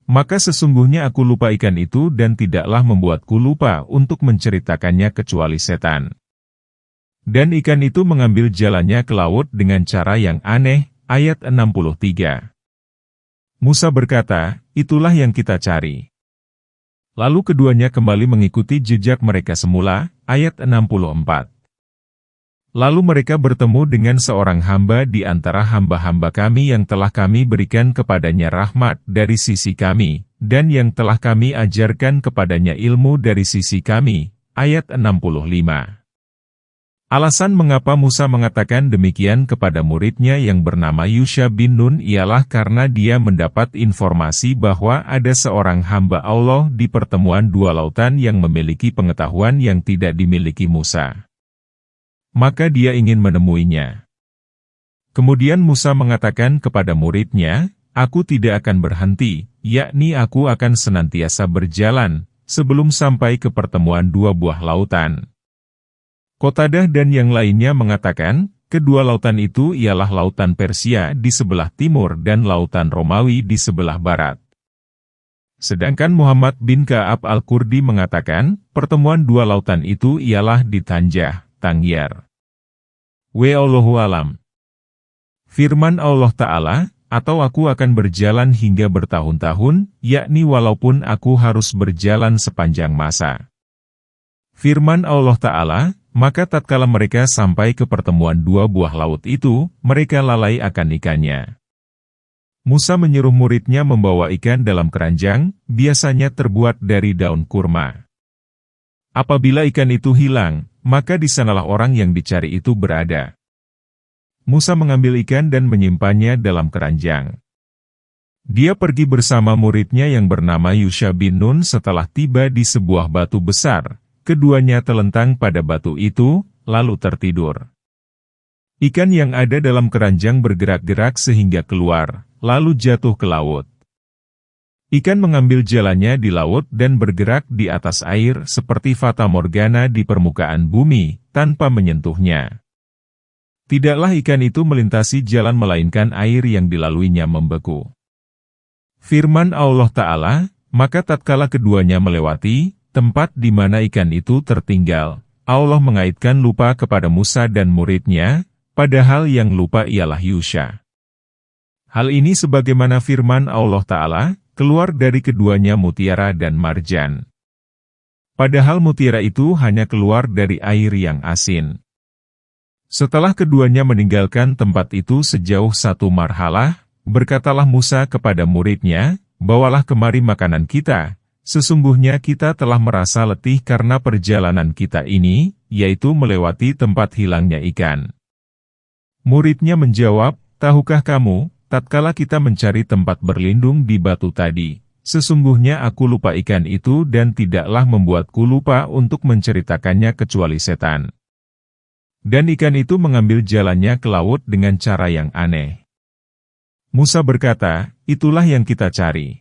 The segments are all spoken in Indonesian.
Maka sesungguhnya aku lupa ikan itu dan tidaklah membuatku lupa untuk menceritakannya kecuali setan. Dan ikan itu mengambil jalannya ke laut dengan cara yang aneh. Ayat 63. Musa berkata, itulah yang kita cari. Lalu keduanya kembali mengikuti jejak mereka semula. Ayat 64. Lalu mereka bertemu dengan seorang hamba di antara hamba-hamba kami yang telah kami berikan kepadanya rahmat dari sisi kami, dan yang telah kami ajarkan kepadanya ilmu dari sisi kami. Ayat 65. Alasan mengapa Musa mengatakan demikian kepada muridnya yang bernama Yusha bin Nun ialah karena dia mendapat informasi bahwa ada seorang hamba Allah di pertemuan dua lautan yang memiliki pengetahuan yang tidak dimiliki Musa. Maka dia ingin menemuinya. Kemudian Musa mengatakan kepada muridnya, aku tidak akan berhenti, yakni aku akan senantiasa berjalan, sebelum sampai ke pertemuan dua buah lautan. Qatadah dan yang lainnya mengatakan, kedua lautan itu ialah lautan Persia di sebelah timur dan lautan Romawi di sebelah barat. Sedangkan Muhammad bin Ka'ab al-Kurdi mengatakan, pertemuan dua lautan itu ialah di Tanjah, Tangyar. Wallahu alam. Firman Allah Ta'ala, atau aku akan berjalan hingga bertahun-tahun, yakni walaupun aku harus berjalan sepanjang masa. Firman Allah Ta'ala, maka tatkala mereka sampai ke pertemuan dua buah laut itu, mereka lalai akan ikannya. Musa menyuruh muridnya membawa ikan dalam keranjang, biasanya terbuat dari daun kurma. Apabila ikan itu hilang, maka di sanalah orang yang dicari itu berada. Musa mengambil ikan dan menyimpannya dalam keranjang. Dia pergi bersama muridnya yang bernama Yusha bin Nun setelah tiba di sebuah batu besar. Keduanya telentang pada batu itu, lalu tertidur. Ikan yang ada dalam keranjang bergerak-gerak sehingga keluar, lalu jatuh ke laut. Ikan mengambil jalannya di laut dan bergerak di atas air seperti fata morgana di permukaan bumi, tanpa menyentuhnya. Tidaklah ikan itu melintasi jalan melainkan air yang dilaluinya membeku. Firman Allah Ta'ala, maka tatkala keduanya melewati tempat di mana ikan itu tertinggal, Allah mengaitkan lupa kepada Musa dan muridnya, padahal yang lupa ialah Yusha. Hal ini sebagaimana firman Allah Ta'ala, keluar dari keduanya mutiara dan marjan. Padahal mutiara itu hanya keluar dari air yang asin. Setelah keduanya meninggalkan tempat itu sejauh 1 marhalah, berkatalah Musa kepada muridnya, bawalah kemari makanan kita. Sesungguhnya kita telah merasa letih karena perjalanan kita ini, yaitu melewati tempat hilangnya ikan. Muridnya menjawab, tahukah kamu, tatkala kita mencari tempat berlindung di batu tadi, sesungguhnya aku lupa ikan itu dan tidaklah membuatku lupa untuk menceritakannya kecuali setan. Dan ikan itu mengambil jalannya ke laut dengan cara yang aneh. Musa berkata, itulah yang kita cari.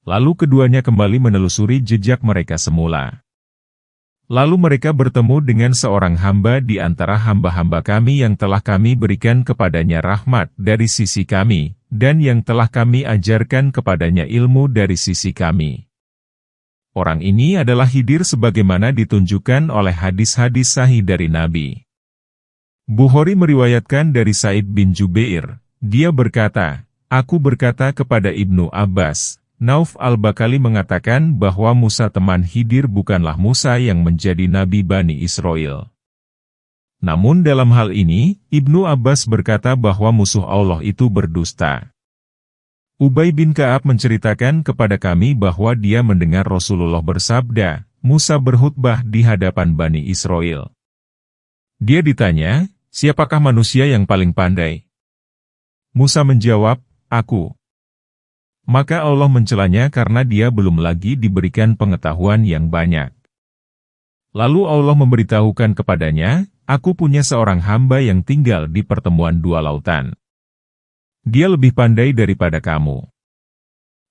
Lalu keduanya kembali menelusuri jejak mereka semula. Lalu mereka bertemu dengan seorang hamba di antara hamba-hamba kami yang telah kami berikan kepadanya rahmat dari sisi kami, dan yang telah kami ajarkan kepadanya ilmu dari sisi kami. Orang ini adalah Khidir sebagaimana ditunjukkan oleh hadis-hadis sahih dari Nabi. Bukhari meriwayatkan dari Sa'id bin Jubair, dia berkata, aku berkata kepada Ibnu Abbas, Nauf al-Bakali mengatakan bahwa Musa teman Khidir bukanlah Musa yang menjadi Nabi Bani Israel. Namun dalam hal ini, Ibnu Abbas berkata bahwa musuh Allah itu berdusta. Ubay bin Ka'ab menceritakan kepada kami bahwa dia mendengar Rasulullah bersabda, Musa berkhutbah di hadapan Bani Israel. Dia ditanya, siapakah manusia yang paling pandai? Musa menjawab, aku. Maka Allah mencelanya karena dia belum lagi diberikan pengetahuan yang banyak. Lalu Allah memberitahukan kepadanya, aku punya seorang hamba yang tinggal di pertemuan dua lautan. Dia lebih pandai daripada kamu.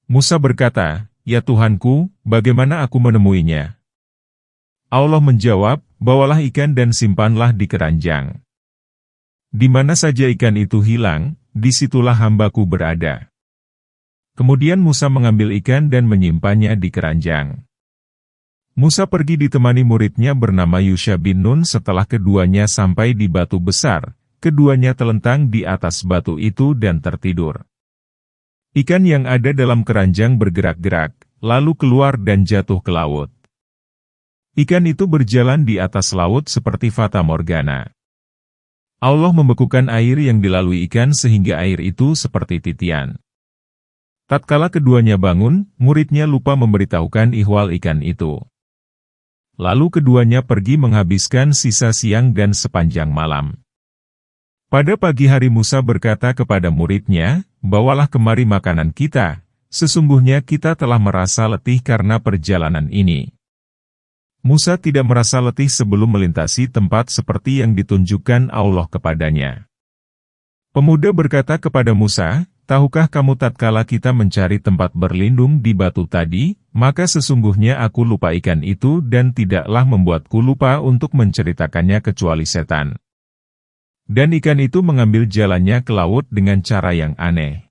Musa berkata, ya Tuhanku, bagaimana aku menemuinya? Allah menjawab, bawalah ikan dan simpanlah di keranjang. Di mana saja ikan itu hilang, disitulah hambaku berada. Kemudian Musa mengambil ikan dan menyimpannya di keranjang. Musa pergi ditemani muridnya bernama Yusha bin Nun. Setelah keduanya sampai di batu besar, keduanya telentang di atas batu itu dan tertidur. Ikan yang ada dalam keranjang bergerak-gerak, lalu keluar dan jatuh ke laut. Ikan itu berjalan di atas laut seperti fata morgana. Allah membekukan air yang dilalui ikan sehingga air itu seperti titian. Tatkala keduanya bangun, muridnya lupa memberitahukan ihwal ikan itu. Lalu keduanya pergi menghabiskan sisa siang dan sepanjang malam. Pada pagi hari Musa berkata kepada muridnya, "Bawalah kemari makanan kita, sesungguhnya kita telah merasa letih karena perjalanan ini." Musa tidak merasa letih sebelum melintasi tempat seperti yang ditunjukkan Allah kepadanya. Pemuda berkata kepada Musa, "Tahukah kamu tatkala kita mencari tempat berlindung di batu tadi, maka sesungguhnya aku lupa ikan itu dan tidaklah membuatku lupa untuk menceritakannya kecuali setan. Dan ikan itu mengambil jalannya ke laut dengan cara yang aneh."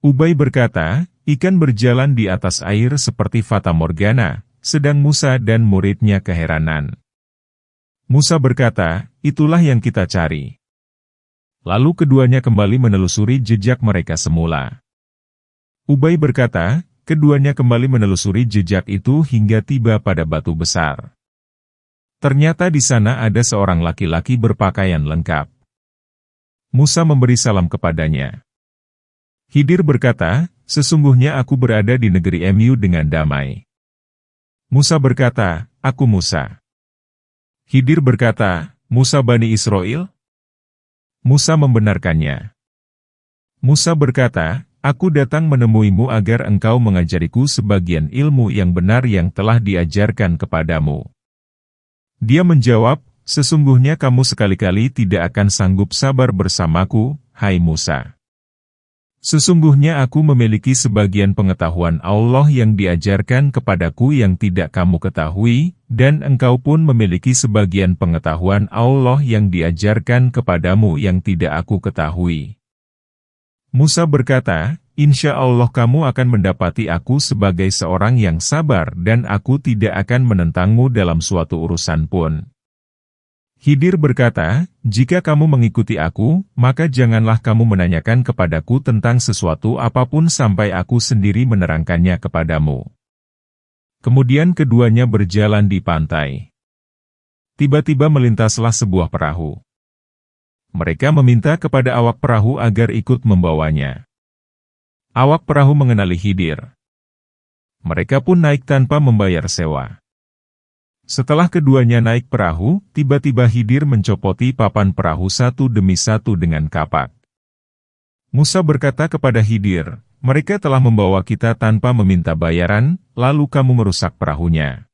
Ubay berkata, "Ikan berjalan di atas air seperti fata morgana," sedang Musa dan muridnya keheranan. Musa berkata, "Itulah yang kita cari." Lalu keduanya kembali menelusuri jejak mereka semula. Ubay berkata, keduanya kembali menelusuri jejak itu hingga tiba pada batu besar. Ternyata di sana ada seorang laki-laki berpakaian lengkap. Musa memberi salam kepadanya. Khidir berkata, "Sesungguhnya aku berada di negeri Mu dengan damai." Musa berkata, "Aku Musa." Khidir berkata, "Musa Bani Israel?" Musa membenarkannya. Musa berkata, "Aku datang menemuimu agar engkau mengajariku sebagian ilmu yang benar yang telah diajarkan kepadamu." Dia menjawab, "Sesungguhnya kamu sekali-kali tidak akan sanggup sabar bersamaku, hai Musa. Sesungguhnya aku memiliki sebagian pengetahuan Allah yang diajarkan kepadaku yang tidak kamu ketahui, dan engkau pun memiliki sebagian pengetahuan Allah yang diajarkan kepadamu yang tidak aku ketahui." Musa berkata, "Insya Allah kamu akan mendapati aku sebagai seorang yang sabar dan aku tidak akan menentangmu dalam suatu urusan pun." Khidir berkata, "Jika kamu mengikuti aku, maka janganlah kamu menanyakan kepadaku tentang sesuatu apapun sampai aku sendiri menerangkannya kepadamu." Kemudian keduanya berjalan di pantai. Tiba-tiba melintaslah sebuah perahu. Mereka meminta kepada awak perahu agar ikut membawanya. Awak perahu mengenali Khidir. Mereka pun naik tanpa membayar sewa. Setelah keduanya naik perahu, tiba-tiba Khidir mencopoti papan perahu satu demi satu dengan kapak. Musa berkata kepada Khidir, "Mereka telah membawa kita tanpa meminta bayaran, lalu kamu merusak perahunya.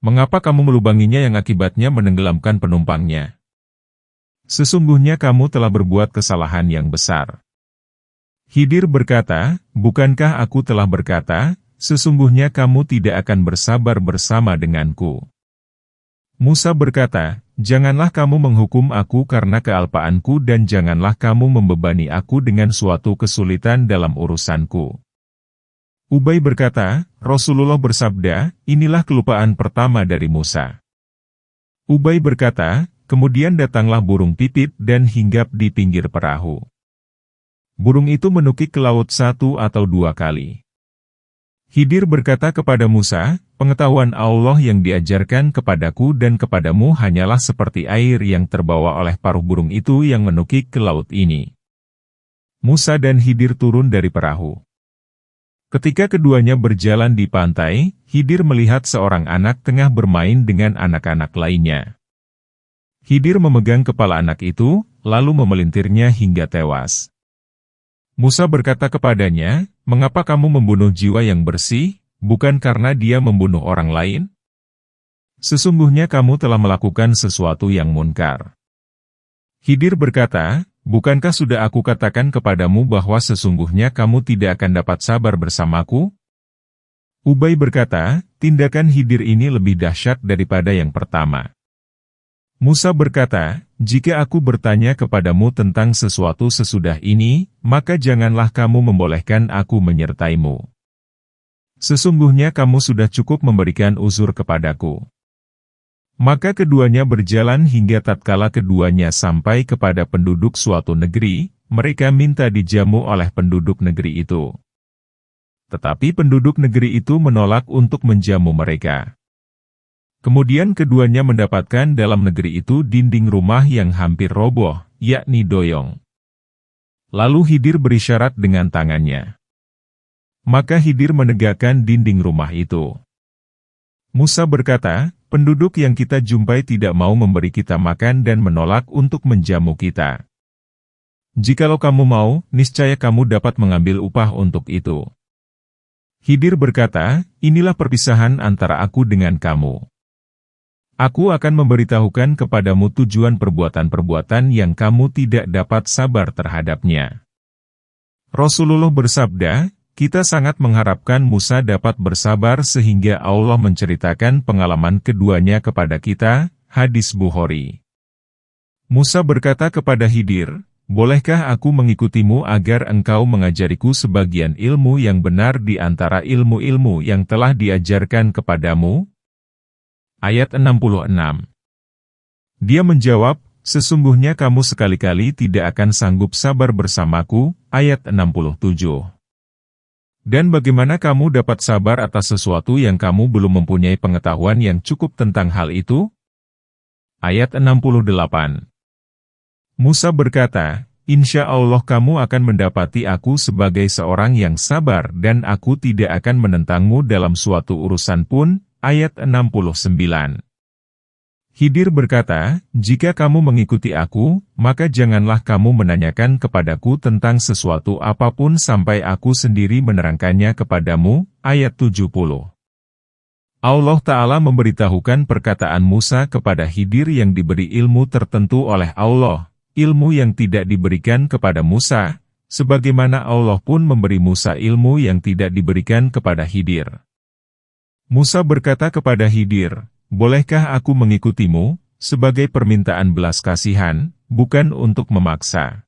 Mengapa kamu melubanginya yang akibatnya menenggelamkan penumpangnya? Sesungguhnya kamu telah berbuat kesalahan yang besar." Khidir berkata, "Bukankah aku telah berkata, sesungguhnya kamu tidak akan bersabar bersama denganku?" Musa berkata, "Janganlah kamu menghukum aku karena kealpaanku dan janganlah kamu membebani aku dengan suatu kesulitan dalam urusanku." Ubay berkata, "Rasulullah bersabda, inilah kelupaan pertama dari Musa." Ubay berkata, "Kemudian datanglah burung pipit dan hinggap di pinggir perahu. Burung itu menukik ke laut 1 atau 2 kali. Khidir berkata kepada Musa, "Pengetahuan Allah yang diajarkan kepadaku dan kepadamu hanyalah seperti air yang terbawa oleh paruh burung itu yang menukik ke laut ini." Musa dan Khidir turun dari perahu. Ketika keduanya berjalan di pantai, Khidir melihat seorang anak tengah bermain dengan anak-anak lainnya. Khidir memegang kepala anak itu, lalu memelintirnya hingga tewas. Musa berkata kepadanya, "Mengapa kamu membunuh jiwa yang bersih, bukan karena dia membunuh orang lain? Sesungguhnya kamu telah melakukan sesuatu yang munkar." Khidir berkata, "Bukankah sudah aku katakan kepadamu bahwa sesungguhnya kamu tidak akan dapat sabar bersamaku?" Ubay berkata, "Tindakan Khidir ini lebih dahsyat daripada yang pertama." Musa berkata, jika aku bertanya kepadamu tentang sesuatu sesudah ini, maka janganlah kamu membolehkan aku menyertaimu. Sesungguhnya kamu sudah cukup memberikan uzur kepadaku. Maka keduanya berjalan hingga tatkala keduanya sampai kepada penduduk suatu negeri, mereka minta dijamu oleh penduduk negeri itu. Tetapi penduduk negeri itu menolak untuk menjamu mereka. Kemudian keduanya mendapatkan dalam negeri itu dinding rumah yang hampir roboh, yakni doyong. Lalu Khidir berisyarat dengan tangannya. Maka Khidir menegakkan dinding rumah itu. Musa berkata, penduduk yang kita jumpai tidak mau memberi kita makan dan menolak untuk menjamu kita. Jikalau kamu mau, niscaya kamu dapat mengambil upah untuk itu. Khidir berkata, inilah perpisahan antara aku dengan kamu. Aku akan memberitahukan kepadamu tujuan perbuatan-perbuatan yang kamu tidak dapat sabar terhadapnya. Rasulullah bersabda, kita sangat mengharapkan Musa dapat bersabar sehingga Allah menceritakan pengalaman keduanya kepada kita, hadis Bukhari. Musa berkata kepada Khidir, bolehkah aku mengikutimu agar engkau mengajariku sebagian ilmu yang benar di antara ilmu-ilmu yang telah diajarkan kepadamu? Ayat 66. Dia menjawab, sesungguhnya kamu sekali-kali tidak akan sanggup sabar bersamaku, ayat 67. Dan bagaimana kamu dapat sabar atas sesuatu yang kamu belum mempunyai pengetahuan yang cukup tentang hal itu? Ayat 68. Musa berkata, insya Allah kamu akan mendapati aku sebagai seorang yang sabar dan aku tidak akan menentangmu dalam suatu urusan pun. Ayat 69. Khidir berkata, jika kamu mengikuti aku, maka janganlah kamu menanyakan kepadaku tentang sesuatu apapun sampai aku sendiri menerangkannya kepadamu. Ayat 70. Allah Ta'ala memberitahukan perkataan Musa kepada Khidir yang diberi ilmu tertentu oleh Allah, ilmu yang tidak diberikan kepada Musa, sebagaimana Allah pun memberi Musa ilmu yang tidak diberikan kepada Khidir. Musa berkata kepada Khidir, bolehkah aku mengikutimu, sebagai permintaan belas kasihan, bukan untuk memaksa.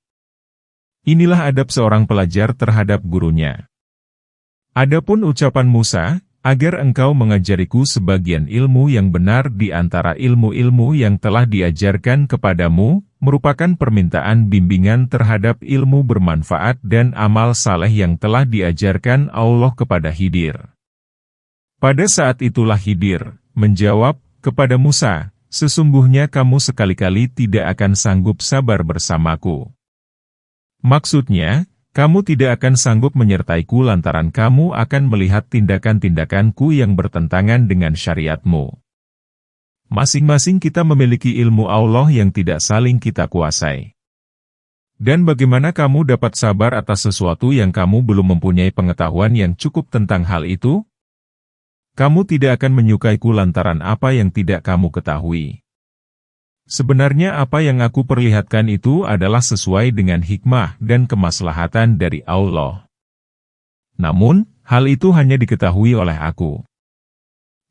Inilah adab seorang pelajar terhadap gurunya. Adapun ucapan Musa, agar engkau mengajariku sebagian ilmu yang benar di antara ilmu-ilmu yang telah diajarkan kepadamu, merupakan permintaan bimbingan terhadap ilmu bermanfaat dan amal saleh yang telah diajarkan Allah kepada Khidir. Pada saat itulah Khidir menjawab kepada Musa, sesungguhnya kamu sekali-kali tidak akan sanggup sabar bersamaku. Maksudnya, kamu tidak akan sanggup menyertaiku lantaran kamu akan melihat tindakan-tindakanku yang bertentangan dengan syariatmu. Masing-masing kita memiliki ilmu Allah yang tidak saling kita kuasai. Dan bagaimana kamu dapat sabar atas sesuatu yang kamu belum mempunyai pengetahuan yang cukup tentang hal itu? Kamu tidak akan menyukaiku lantaran apa yang tidak kamu ketahui. Sebenarnya apa yang aku perlihatkan itu adalah sesuai dengan hikmah dan kemaslahatan dari Allah. Namun, hal itu hanya diketahui oleh aku.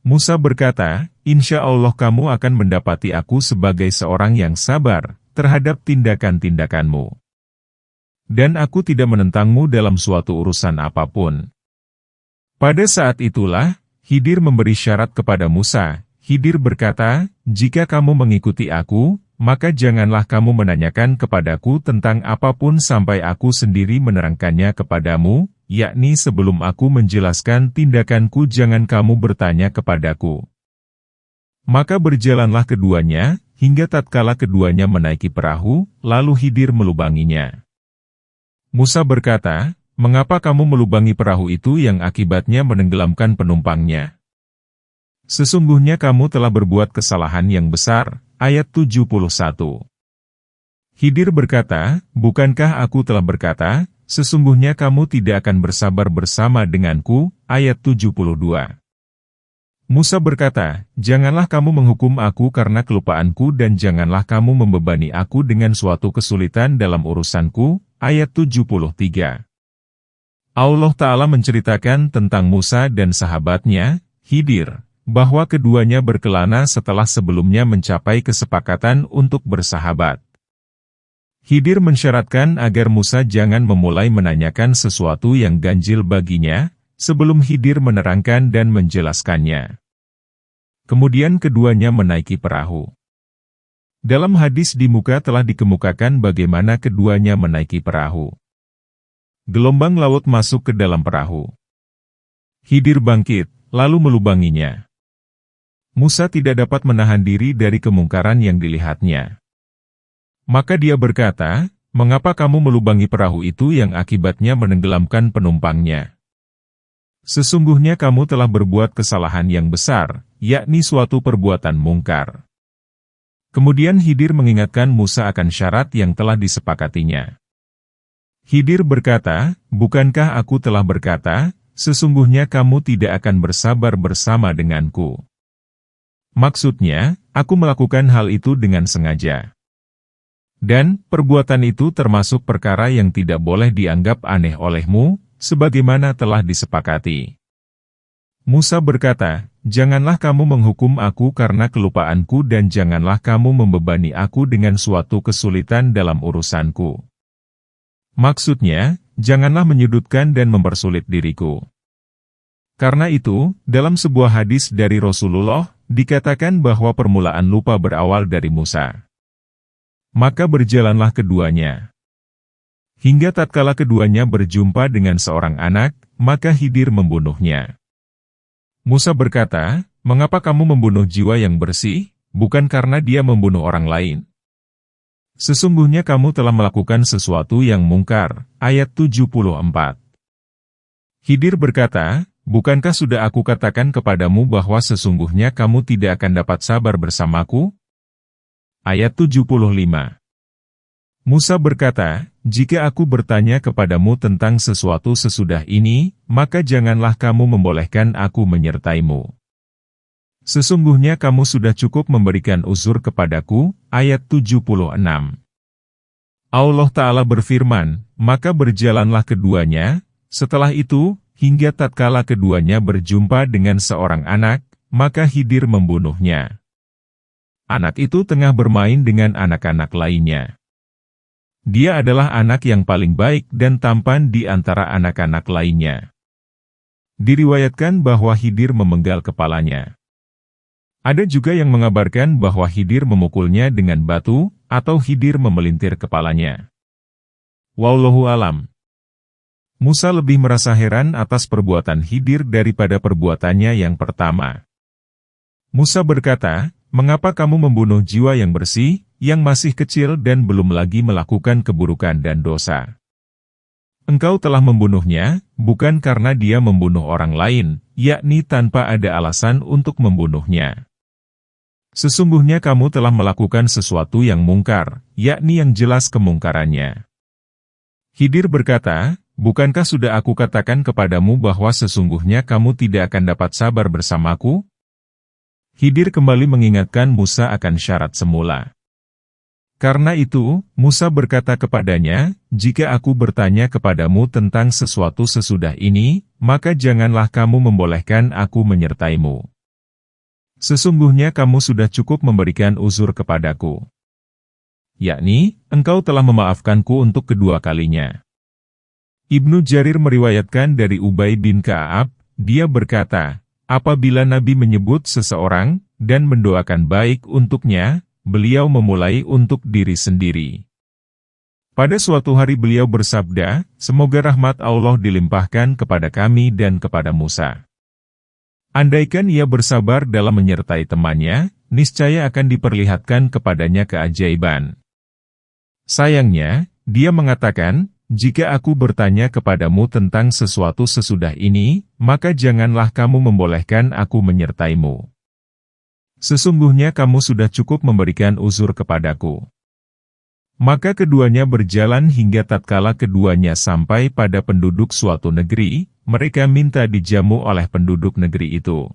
Musa berkata, insya Allah kamu akan mendapati aku sebagai seorang yang sabar terhadap tindakan-tindakanmu. Dan aku tidak menentangmu dalam suatu urusan apapun. Pada saat itulah, Khidir memberi syarat kepada Musa. Khidir berkata, jika kamu mengikuti aku, maka janganlah kamu menanyakan kepadaku tentang apapun sampai aku sendiri menerangkannya kepadamu, yakni sebelum aku menjelaskan tindakanku jangan kamu bertanya kepadaku. Maka berjalanlah keduanya, hingga tatkala keduanya menaiki perahu, lalu Khidir melubanginya. Musa berkata, mengapa kamu melubangi perahu itu yang akibatnya menenggelamkan penumpangnya? Sesungguhnya kamu telah berbuat kesalahan yang besar. Ayat 71. Khidir berkata, bukankah aku telah berkata, sesungguhnya kamu tidak akan bersabar bersama denganku. Ayat 72. Musa berkata, janganlah kamu menghukum aku karena kelupaanku dan janganlah kamu membebani aku dengan suatu kesulitan dalam urusanku. Ayat 73. Allah Ta'ala menceritakan tentang Musa dan sahabatnya, Khidir, bahwa keduanya berkelana setelah sebelumnya mencapai kesepakatan untuk bersahabat. Khidir mensyaratkan agar Musa jangan memulai menanyakan sesuatu yang ganjil baginya, sebelum Khidir menerangkan dan menjelaskannya. Kemudian keduanya menaiki perahu. Dalam hadis di muka telah dikemukakan bagaimana keduanya menaiki perahu. Gelombang laut masuk ke dalam perahu. Khidir bangkit, lalu melubanginya. Musa tidak dapat menahan diri dari kemungkaran yang dilihatnya. Maka dia berkata, "Mengapa kamu melubangi perahu itu yang akibatnya menenggelamkan penumpangnya? Sesungguhnya kamu telah berbuat kesalahan yang besar, yakni suatu perbuatan mungkar." Kemudian Khidir mengingatkan Musa akan syarat yang telah disepakatinya. Khidir berkata, "Bukankah aku telah berkata, sesungguhnya kamu tidak akan bersabar bersama denganku? Maksudnya, aku melakukan hal itu dengan sengaja. Dan, perbuatan itu termasuk perkara yang tidak boleh dianggap aneh olehmu, sebagaimana telah disepakati." Musa berkata, "Janganlah kamu menghukum aku karena kelupaanku dan janganlah kamu membebani aku dengan suatu kesulitan dalam urusanku. Maksudnya, janganlah menyudutkan dan mempersulit diriku." Karena itu, dalam sebuah hadis dari Rasulullah, dikatakan bahwa permulaan lupa berawal dari Musa. Maka berjalanlah keduanya. Hingga tatkala keduanya berjumpa dengan seorang anak, maka Khidir membunuhnya. Musa berkata, "Mengapa kamu membunuh jiwa yang bersih, bukan karena dia membunuh orang lain? Sesungguhnya kamu telah melakukan sesuatu yang mungkar." Ayat 74. Khidir berkata, "Bukankah sudah aku katakan kepadamu bahwa sesungguhnya kamu tidak akan dapat sabar bersamaku?" Ayat 75. Musa berkata, "Jika aku bertanya kepadamu tentang sesuatu sesudah ini, maka janganlah kamu membolehkan aku menyertaimu. Sesungguhnya kamu sudah cukup memberikan uzur kepadaku." Ayat 76. Allah Ta'ala berfirman, "Maka berjalanlah keduanya, setelah itu, hingga tatkala keduanya berjumpa dengan seorang anak, maka Khidir membunuhnya. Anak itu tengah bermain dengan anak-anak lainnya. Dia adalah anak yang paling baik dan tampan di antara anak-anak lainnya." Diriwayatkan bahwa Khidir memenggal kepalanya. Ada juga yang mengabarkan bahwa Khidir memukulnya dengan batu, atau Khidir memelintir kepalanya. Wallahu alam. Musa lebih merasa heran atas perbuatan Khidir daripada perbuatannya yang pertama. Musa berkata, "Mengapa kamu membunuh jiwa yang bersih, yang masih kecil dan belum lagi melakukan keburukan dan dosa? Engkau telah membunuhnya, bukan karena dia membunuh orang lain, yakni tanpa ada alasan untuk membunuhnya. Sesungguhnya kamu telah melakukan sesuatu yang mungkar, yakni yang jelas kemungkarannya." Khidir berkata, "Bukankah sudah aku katakan kepadamu bahwa sesungguhnya kamu tidak akan dapat sabar bersamaku?" Khidir kembali mengingatkan Musa akan syarat semula. Karena itu, Musa berkata kepadanya, "Jika aku bertanya kepadamu tentang sesuatu sesudah ini, maka janganlah kamu membolehkan aku menyertaimu. Sesungguhnya kamu sudah cukup memberikan uzur kepadaku. Yakni, engkau telah memaafkanku untuk kedua kalinya." Ibnu Jarir meriwayatkan dari Ubay bin Ka'ab, dia berkata, apabila Nabi menyebut seseorang, dan mendoakan baik untuknya, beliau memulai untuk diri sendiri. Pada suatu hari beliau bersabda, "Semoga rahmat Allah dilimpahkan kepada kami dan kepada Musa. Andaikan ia bersabar dalam menyertai temannya, niscaya akan diperlihatkan kepadanya keajaiban. Sayangnya, dia mengatakan, jika aku bertanya kepadamu tentang sesuatu sesudah ini, maka janganlah kamu membolehkan aku menyertaimu. Sesungguhnya kamu sudah cukup memberikan uzur kepadaku." Maka keduanya berjalan hingga tatkala keduanya sampai pada penduduk suatu negeri, mereka minta dijamu oleh penduduk negeri itu.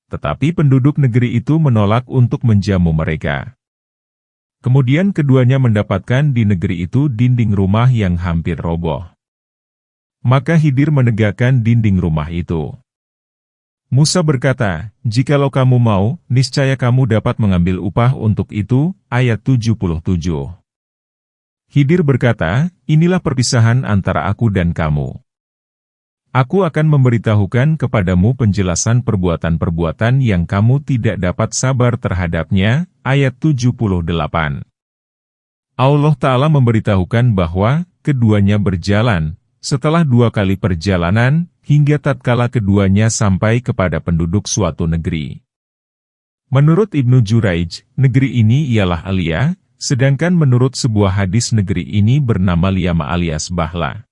Tetapi penduduk negeri itu menolak untuk menjamu mereka. Kemudian keduanya mendapatkan di negeri itu dinding rumah yang hampir roboh. Maka Khidir menegakkan dinding rumah itu. Musa berkata, "Jikalau kamu mau, niscaya kamu dapat mengambil upah untuk itu." Ayat 77. Khidir berkata, "Inilah perpisahan antara aku dan kamu. Aku akan memberitahukan kepadamu penjelasan perbuatan-perbuatan yang kamu tidak dapat sabar terhadapnya." Ayat 78. Allah Ta'ala memberitahukan bahwa keduanya berjalan, setelah 2 kali perjalanan, hingga tatkala keduanya sampai kepada penduduk suatu negeri. Menurut Ibnu Juraij, negeri ini ialah Alia, sedangkan menurut sebuah hadis negeri ini bernama Liyama alias Bahla.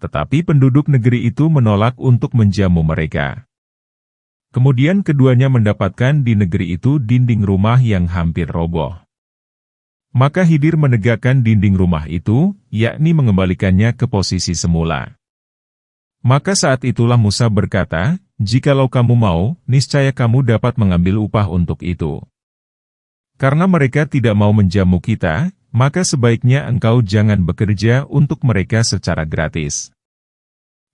Tetapi penduduk negeri itu menolak untuk menjamu mereka. Kemudian keduanya mendapatkan di negeri itu dinding rumah yang hampir roboh. Maka Khidir menegakkan dinding rumah itu, yakni mengembalikannya ke posisi semula. Maka saat itulah Musa berkata, "Jikalau kamu mau, niscaya kamu dapat mengambil upah untuk itu. Karena mereka tidak mau menjamu kita, maka sebaiknya engkau jangan bekerja untuk mereka secara gratis."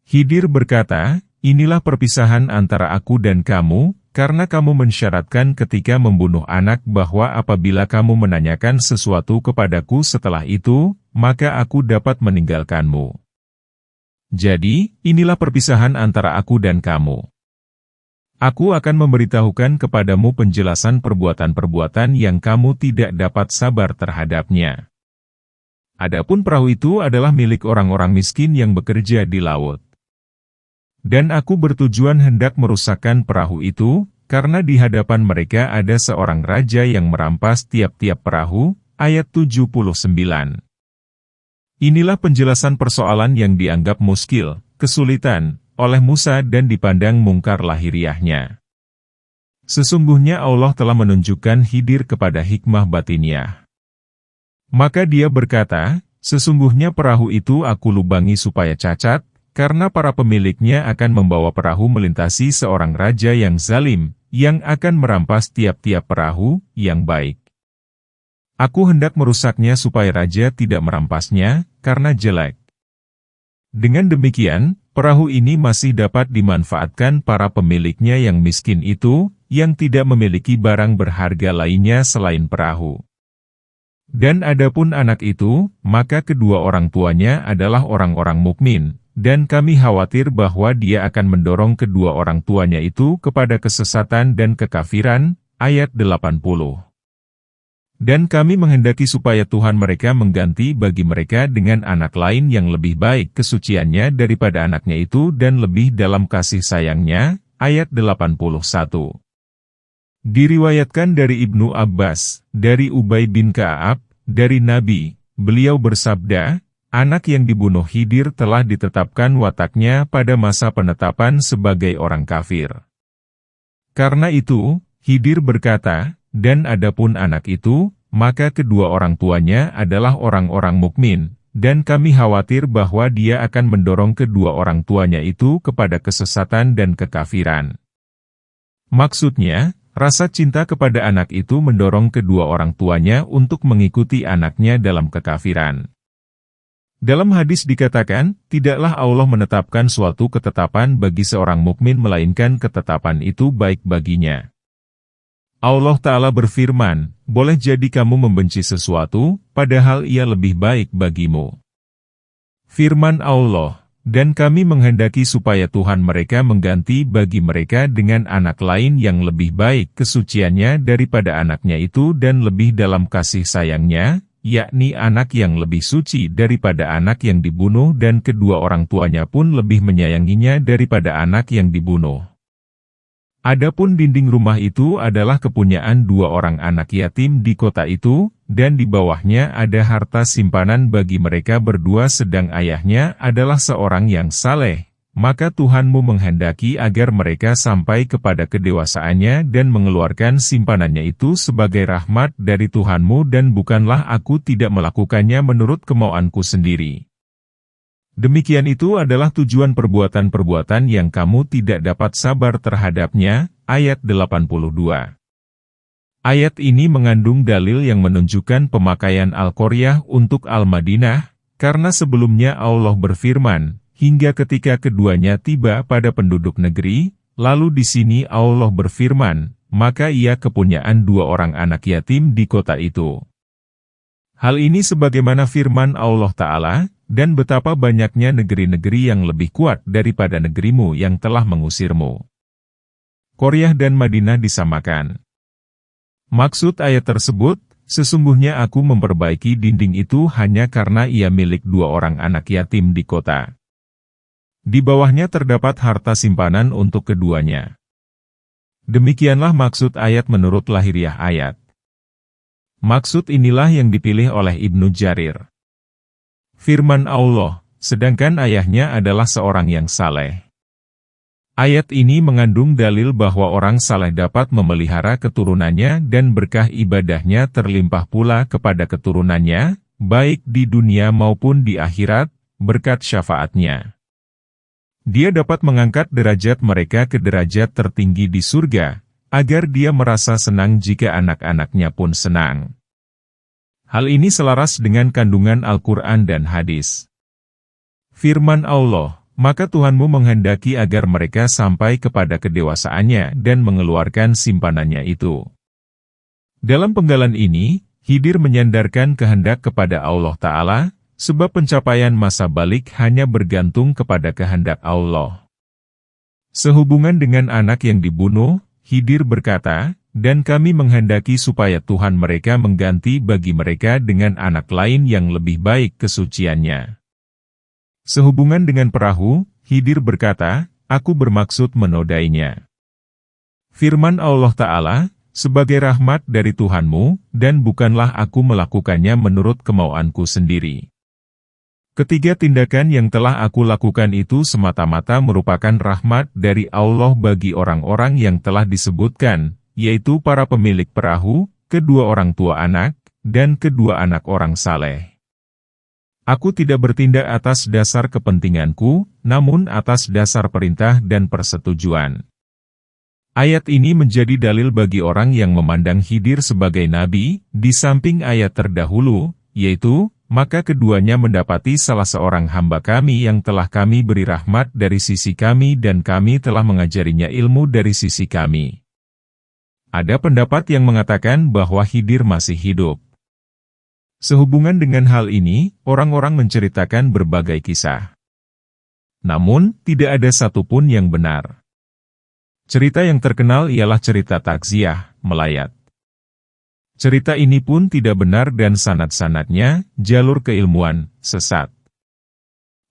Khidir berkata, "Inilah perpisahan antara aku dan kamu, karena kamu mensyaratkan ketika membunuh anak bahwa apabila kamu menanyakan sesuatu kepadaku setelah itu, maka aku dapat meninggalkanmu. Jadi, inilah perpisahan antara aku dan kamu. Aku akan memberitahukan kepadamu penjelasan perbuatan-perbuatan yang kamu tidak dapat sabar terhadapnya. Adapun perahu itu adalah milik orang-orang miskin yang bekerja di laut. Dan aku bertujuan hendak merusakkan perahu itu, karena di hadapan mereka ada seorang raja yang merampas tiap-tiap perahu." Ayat 79. Inilah penjelasan persoalan yang dianggap muskil, kesulitan, oleh Musa dan dipandang mungkar lahiriahnya. Sesungguhnya Allah telah menunjukkan Khidir kepada hikmah batiniah. Maka dia berkata, "Sesungguhnya perahu itu aku lubangi supaya cacat, karena para pemiliknya akan membawa perahu melintasi seorang raja yang zalim, yang akan merampas tiap-tiap perahu yang baik. Aku hendak merusaknya supaya raja tidak merampasnya, karena jelek." Dengan demikian, perahu ini masih dapat dimanfaatkan para pemiliknya yang miskin itu, yang tidak memiliki barang berharga lainnya selain perahu. Dan adapun anak itu, maka kedua orang tuanya adalah orang-orang mukmin, dan kami khawatir bahwa dia akan mendorong kedua orang tuanya itu kepada kesesatan dan kekafiran. Ayat 80. Dan kami menghendaki supaya Tuhan mereka mengganti bagi mereka dengan anak lain yang lebih baik kesuciannya daripada anaknya itu dan lebih dalam kasih sayangnya. Ayat 81. Diriwayatkan dari Ibnu Abbas, dari Ubay bin Ka'ab, dari Nabi, beliau bersabda, "Anak yang dibunuh Khidir telah ditetapkan wataknya pada masa penetapan sebagai orang kafir." Karena itu, Khidir berkata, "Dan adapun anak itu, maka kedua orang tuanya adalah orang-orang mukmin, dan kami khawatir bahwa dia akan mendorong kedua orang tuanya itu kepada kesesatan dan kekafiran." Maksudnya, rasa cinta kepada anak itu mendorong kedua orang tuanya untuk mengikuti anaknya dalam kekafiran. Dalam hadis dikatakan, tidaklah Allah menetapkan suatu ketetapan bagi seorang mukmin melainkan ketetapan itu baik baginya. Allah Ta'ala berfirman, "Boleh jadi kamu membenci sesuatu, padahal ia lebih baik bagimu." Firman Allah, "Dan kami menghendaki supaya Tuhan mereka mengganti bagi mereka dengan anak lain yang lebih baik kesuciannya daripada anaknya itu dan lebih dalam kasih sayangnya, yakni anak yang lebih suci daripada anak yang dibunuh dan kedua orang tuanya pun lebih menyayanginya daripada anak yang dibunuh." Adapun dinding rumah itu adalah kepunyaan 2 orang anak yatim di kota itu, dan di bawahnya ada harta simpanan bagi mereka berdua sedang ayahnya adalah seorang yang saleh. Maka Tuhanmu menghendaki agar mereka sampai kepada kedewasaannya dan mengeluarkan simpanannya itu sebagai rahmat dari Tuhanmu dan bukanlah aku tidak melakukannya menurut kemauanku sendiri. Demikian itu adalah tujuan perbuatan-perbuatan yang kamu tidak dapat sabar terhadapnya. Ayat 82. Ayat ini mengandung dalil yang menunjukkan pemakaian Al-Qaryah untuk Al-Madinah, karena sebelumnya Allah berfirman, "Hingga ketika keduanya tiba pada penduduk negeri, Lalu di sini Allah berfirman, maka ia kepunyaan 2 orang anak yatim di kota itu. Hal ini sebagaimana firman Allah Ta'ala, dan betapa banyaknya negeri-negeri yang lebih kuat daripada negerimu yang telah mengusirmu. Qaryah dan Madinah disamakan. Maksud ayat tersebut, sesungguhnya aku memperbaiki dinding itu hanya karena ia milik 2 orang anak yatim di kota. Di bawahnya terdapat harta simpanan untuk keduanya. Demikianlah maksud ayat menurut lahiriah ayat. Maksud inilah yang dipilih oleh Ibnu Jarir. Firman Allah, sedangkan ayahnya adalah seorang yang saleh. Ayat ini mengandung dalil bahwa orang saleh dapat memelihara keturunannya dan berkah ibadahnya terlimpah pula kepada keturunannya, baik di dunia maupun di akhirat, berkat syafaatnya. Dia dapat mengangkat derajat mereka ke derajat tertinggi di surga, agar dia merasa senang jika anak-anaknya pun senang. Hal ini selaras dengan kandungan Al-Quran dan hadis. Firman Allah, maka Tuhanmu menghendaki agar mereka sampai kepada kedewasaannya dan mengeluarkan simpanannya itu. Dalam penggalan ini, Khidir menyandarkan kehendak kepada Allah Ta'ala, sebab pencapaian masa balik hanya bergantung kepada kehendak Allah. Sehubungan dengan anak yang dibunuh, Khidir berkata, dan kami menghendaki supaya Tuhan mereka mengganti bagi mereka dengan anak lain yang lebih baik kesuciannya. Sehubungan dengan perahu, Khidir berkata, aku bermaksud menodainya. Firman Allah Ta'ala, sebagai rahmat dari Tuhanmu, dan bukanlah aku melakukannya menurut kemauanku sendiri. Ketiga tindakan yang telah aku lakukan itu semata-mata merupakan rahmat dari Allah bagi orang-orang yang telah disebutkan, yaitu para pemilik perahu, kedua orang tua anak, dan kedua anak orang saleh. Aku tidak bertindak atas dasar kepentinganku, namun atas dasar perintah dan persetujuan. Ayat ini menjadi dalil bagi orang yang memandang Khidir sebagai nabi, di samping ayat terdahulu, yaitu, maka keduanya mendapati salah seorang hamba kami yang telah kami beri rahmat dari sisi kami dan kami telah mengajarinya ilmu dari sisi kami. Ada pendapat yang mengatakan bahwa Khidir masih hidup. Sehubungan dengan hal ini, orang-orang menceritakan berbagai kisah. Namun, tidak ada satupun yang benar. Cerita yang terkenal ialah cerita takziah, melayat. Cerita ini pun tidak benar dan sanad-sanadnya, jalur keilmuan, sesat.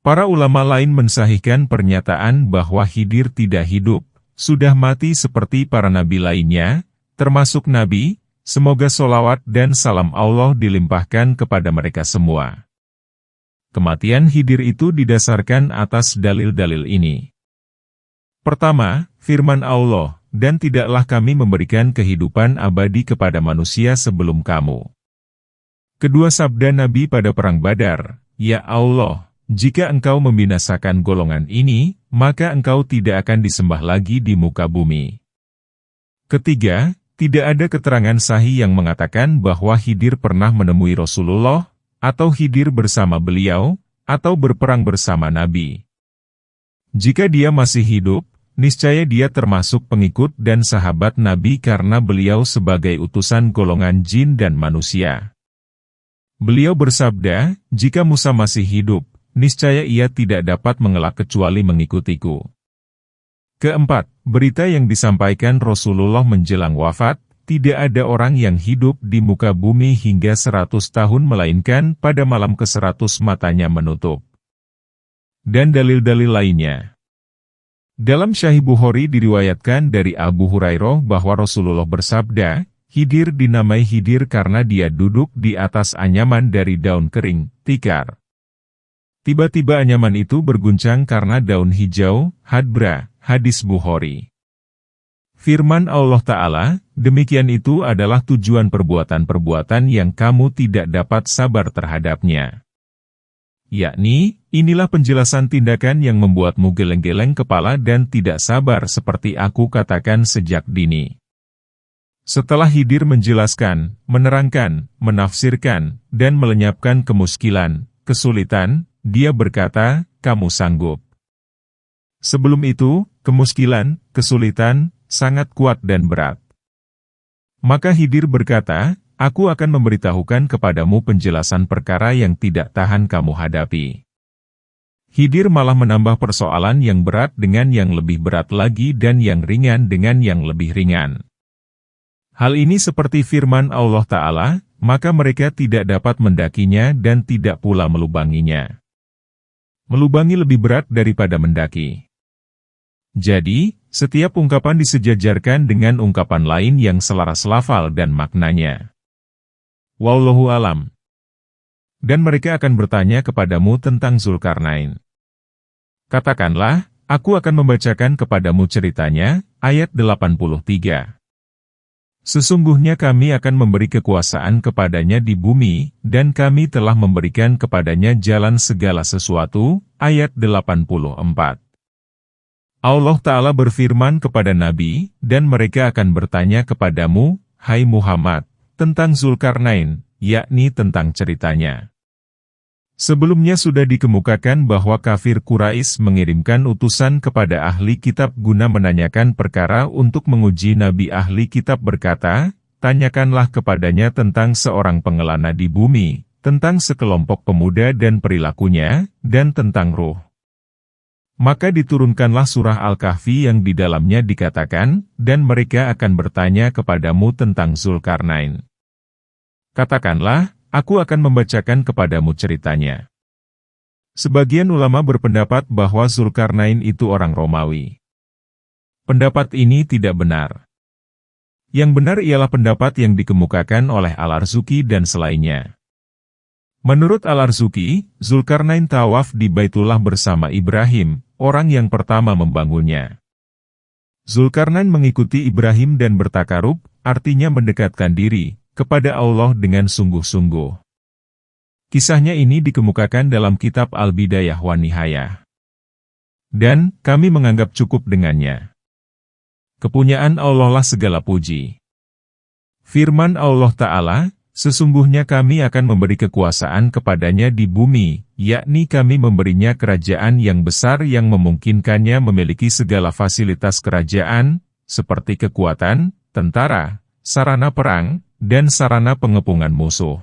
Para ulama lain mensahihkan pernyataan bahwa Khidir tidak hidup, sudah mati seperti para nabi lainnya, termasuk Nabi, semoga sholawat dan salam Allah dilimpahkan kepada mereka semua. Kematian Khidir itu didasarkan atas dalil-dalil ini. Pertama, firman Allah, dan tidaklah kami memberikan kehidupan abadi kepada manusia sebelum kamu. Kedua sabda Nabi pada Perang Badar, ya Allah, jika engkau membinasakan golongan ini, maka engkau tidak akan disembah lagi di muka bumi. Ketiga, tidak ada keterangan sahih yang mengatakan bahwa Khidir pernah menemui Rasulullah, atau Khidir bersama beliau, atau berperang bersama Nabi. Jika dia masih hidup, niscaya dia termasuk pengikut dan sahabat Nabi karena beliau sebagai utusan golongan jin dan manusia. Beliau bersabda, jika Musa masih hidup, niscaya ia tidak dapat mengelak kecuali mengikutiku. Keempat, berita yang disampaikan Rasulullah menjelang wafat, tidak ada orang yang hidup di muka bumi hingga 100 tahun melainkan pada malam ke-100 matanya menutup. Dan dalil-dalil lainnya. Dalam Sahih Bukhari diriwayatkan dari Abu Hurairah bahwa Rasulullah bersabda, Khidir dinamai Khidir karena dia duduk di atas anyaman dari daun kering, tikar. Tiba-tiba anyaman itu berguncang karena daun hijau, hadbra, hadis Bukhari. Firman Allah Ta'ala, demikian itu adalah tujuan perbuatan-perbuatan yang kamu tidak dapat sabar terhadapnya. Yakni, inilah penjelasan tindakan yang membuatmu geleng-geleng kepala dan tidak sabar seperti aku katakan sejak dini. Setelah Khidir menjelaskan, menerangkan, menafsirkan, dan melenyapkan kemuskilan, kesulitan, dia berkata, kamu sanggup. Sebelum itu, kemuskilan, kesulitan, sangat kuat dan berat. Maka Khidir berkata, aku akan memberitahukan kepadamu penjelasan perkara yang tidak tahan kamu hadapi. Khidir malah menambah persoalan yang berat dengan yang lebih berat lagi dan yang ringan dengan yang lebih ringan. Hal ini seperti firman Allah Ta'ala, maka mereka tidak dapat mendakinya dan tidak pula melubanginya. Melubangi lebih berat daripada mendaki. Jadi, setiap ungkapan disejajarkan dengan ungkapan lain yang selaras lafal dan maknanya. Wallahu alam. Dan mereka akan bertanya kepadamu tentang Zulkarnain. Katakanlah, aku akan membacakan kepadamu ceritanya, ayat 83. Sesungguhnya kami akan memberi kekuasaan kepadanya di bumi, dan kami telah memberikan kepadanya jalan segala sesuatu, ayat 84. Allah Ta'ala berfirman kepada Nabi, dan mereka akan bertanya kepadamu, hai Muhammad, tentang Zulkarnain, yakni tentang ceritanya. Sebelumnya sudah dikemukakan bahwa kafir Quraisy mengirimkan utusan kepada ahli kitab guna menanyakan perkara untuk menguji Nabi. Ahli kitab berkata, tanyakanlah kepadanya tentang seorang pengelana di bumi, tentang sekelompok pemuda dan perilakunya, dan tentang ruh. Maka diturunkanlah surah Al-Kahfi yang di dalamnya dikatakan, dan mereka akan bertanya kepadamu tentang Zulkarnain. Katakanlah, aku akan membacakan kepadamu ceritanya. Sebagian ulama berpendapat bahwa Zulkarnain itu orang Romawi. Pendapat ini tidak benar. Yang benar ialah pendapat yang dikemukakan oleh Al-Arzuki dan selainnya. Menurut Al-Arzuki, Zulkarnain tawaf di Baitullah bersama Ibrahim, orang yang pertama membangunnya. Zulkarnain mengikuti Ibrahim dan bertakarub, artinya mendekatkan diri, kepada Allah dengan sungguh-sungguh. Kisahnya ini dikemukakan dalam kitab Al-Bidayah wa Nihayah. Dan, kami menganggap cukup dengannya. Kepunyaan Allah lah segala puji. Firman Allah Ta'ala, sesungguhnya kami akan memberi kekuasaan kepadanya di bumi, yakni kami memberinya kerajaan yang besar yang memungkinkannya memiliki segala fasilitas kerajaan, seperti kekuatan, tentara, sarana perang, dan sarana pengepungan musuh.